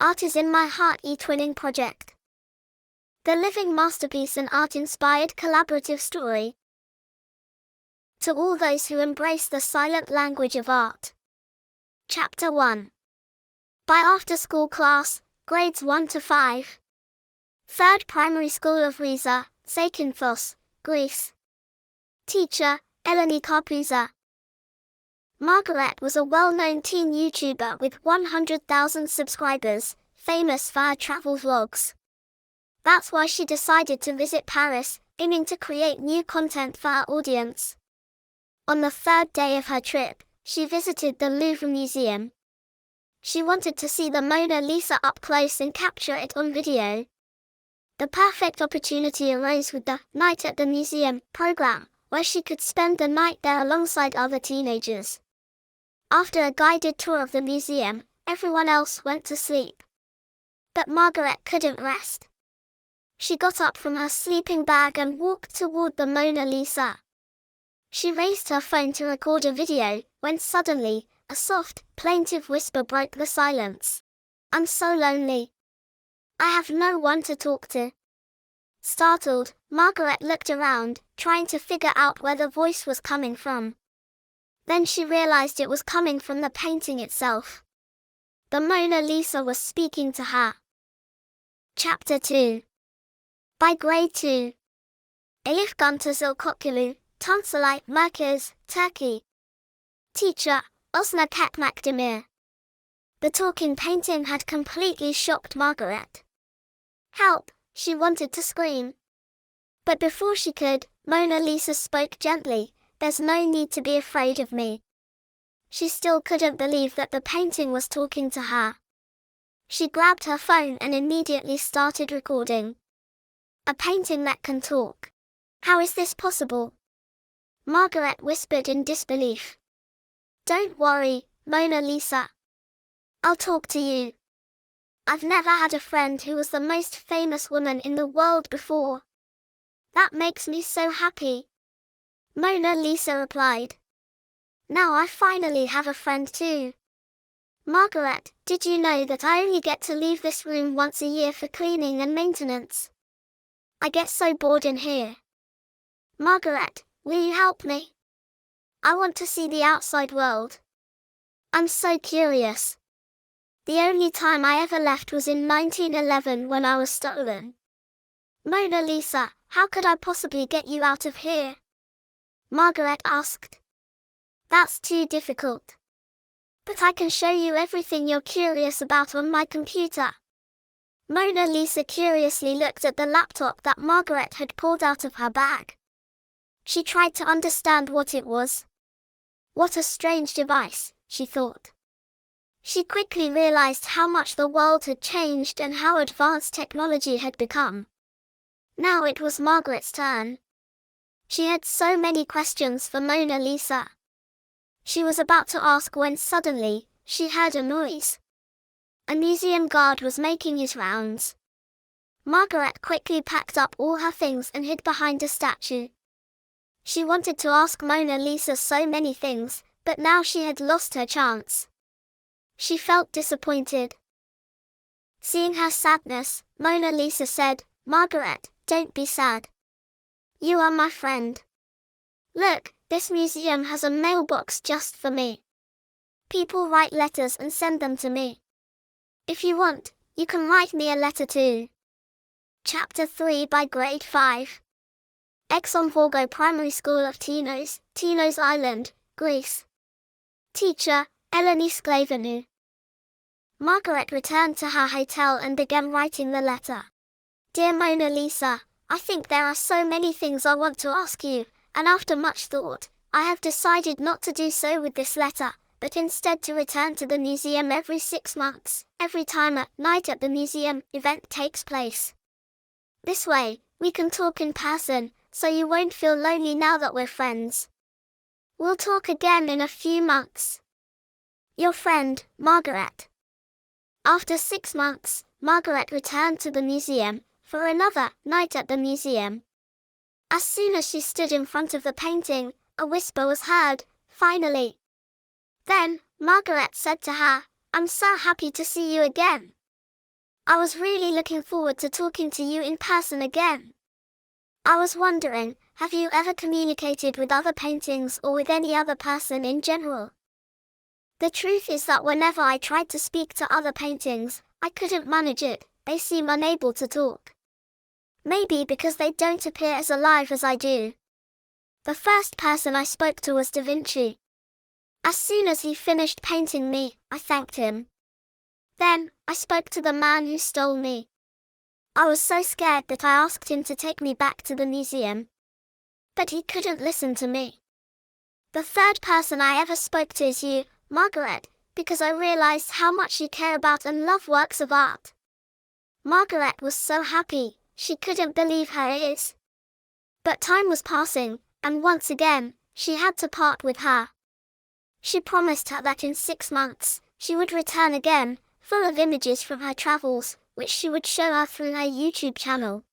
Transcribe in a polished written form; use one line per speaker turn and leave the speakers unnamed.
Art is in my heart eTwinning project. The living masterpiece and art-inspired collaborative story. To all those who embrace the silent language of art. Chapter 1. By after-school class, grades 1 to 5. 3rd Primary School of Riza, Zakynthos, Greece. Teacher, Eleni Karpouza. Margaret was a well-known teen YouTuber with 100,000 subscribers, famous for her travel vlogs. That's why she decided to visit Paris, aiming to create new content for her audience. On the 3rd day of her trip, she visited the Louvre Museum. She wanted to see the Mona Lisa up close and capture it on video. The perfect opportunity arose with the Night at the Museum program, where she could spend the night there alongside other teenagers. After a guided tour of the museum, everyone else went to sleep. But Margaret couldn't rest. She got up from her sleeping bag and walked toward the Mona Lisa. She raised her phone to record a video, when suddenly, a soft, plaintive whisper broke the silence. "I'm so lonely. I have no one to talk to." Startled, Margaret looked around, trying to figure out where the voice was coming from. Then she realized it was coming from the painting itself. The Mona Lisa was speaking to her. Chapter 2. By grade 2. Elif Güntaş İlkokulu, Tunceli, Merkez, Turkey. Teacher, Öznur Çakmak Demir. The talking painting had completely shocked Margaret. Help, she wanted to scream. But before she could, Mona Lisa spoke gently. "There's no need to be afraid of me." She still couldn't believe that the painting was talking to her. She grabbed her phone and immediately started recording. A painting that can talk. How is this possible? Margaret whispered in disbelief. "Don't worry, Mona Lisa. I'll talk to you. I've never had a friend who was the most famous woman in the world before. That makes me so happy." Mona Lisa replied. "Now I finally have a friend too. Margaret, did you know that I only get to leave this room once a year for cleaning and maintenance? I get so bored in here. Margaret, will you help me? I want to see the outside world. I'm so curious. The only time I ever left was in 1911 when I was stolen." "Mona Lisa, how could I possibly get you out of here?" Margaret asked. "That's too difficult. But I can show you everything you're curious about on my computer." Mona Lisa curiously looked at the laptop that Margaret had pulled out of her bag. She tried to understand what it was. What a strange device, she thought. She quickly realized how much the world had changed and how advanced technology had become. Now it was Margaret's turn. She had so many questions for Mona Lisa. She was about to ask when suddenly, she heard a noise. A museum guard was making his rounds. Margaret quickly packed up all her things and hid behind a statue. She wanted to ask Mona Lisa so many things, but now she had lost her chance. She felt disappointed. Seeing her sadness, Mona Lisa said, "Margaret, don't be sad. You are my friend. Look, this museum has a mailbox just for me. People write letters and send them to me. If you want, you can write me a letter too." Chapter 3 by grade 5. Exomvourgo Primary School of Tinos, Tinos Island, Greece. Teacher, Eleni Sklavounou. Margaret returned to her hotel and began writing the letter. "Dear Mona Lisa, I think there are so many things I want to ask you, and after much thought, I have decided not to do so with this letter, but instead to return to the museum every 6 months, every time a Night at the Museum event takes place. This way, we can talk in person, so you won't feel lonely now that we're friends. We'll talk again in a few months. Your friend, Margaret." After 6 months, Margaret returned to the museum, for another Night at the Museum. As soon as she stood in front of the painting, a whisper was heard, "Finally." Then, Margaret said to her, "I'm so happy to see you again. I was really looking forward to talking to you in person again. I was wondering, have you ever communicated with other paintings or with any other person in general? The truth is that whenever I tried to speak to other paintings, I couldn't manage it. They seem unable to talk. Maybe because they don't appear as alive as I do. The first person I spoke to was Da Vinci. As soon as he finished painting me, I thanked him. Then, I spoke to the man who stole me. I was so scared that I asked him to take me back to the museum. But he couldn't listen to me. The third person I ever spoke to is you, Margaret, because I realized how much you care about and love works of art. Margaret was so happy, she couldn't believe her ears. But time was passing, and once again, she had to part with her. She promised her that in 6 months, she would return again, full of images from her travels, which she would show her through her YouTube channel.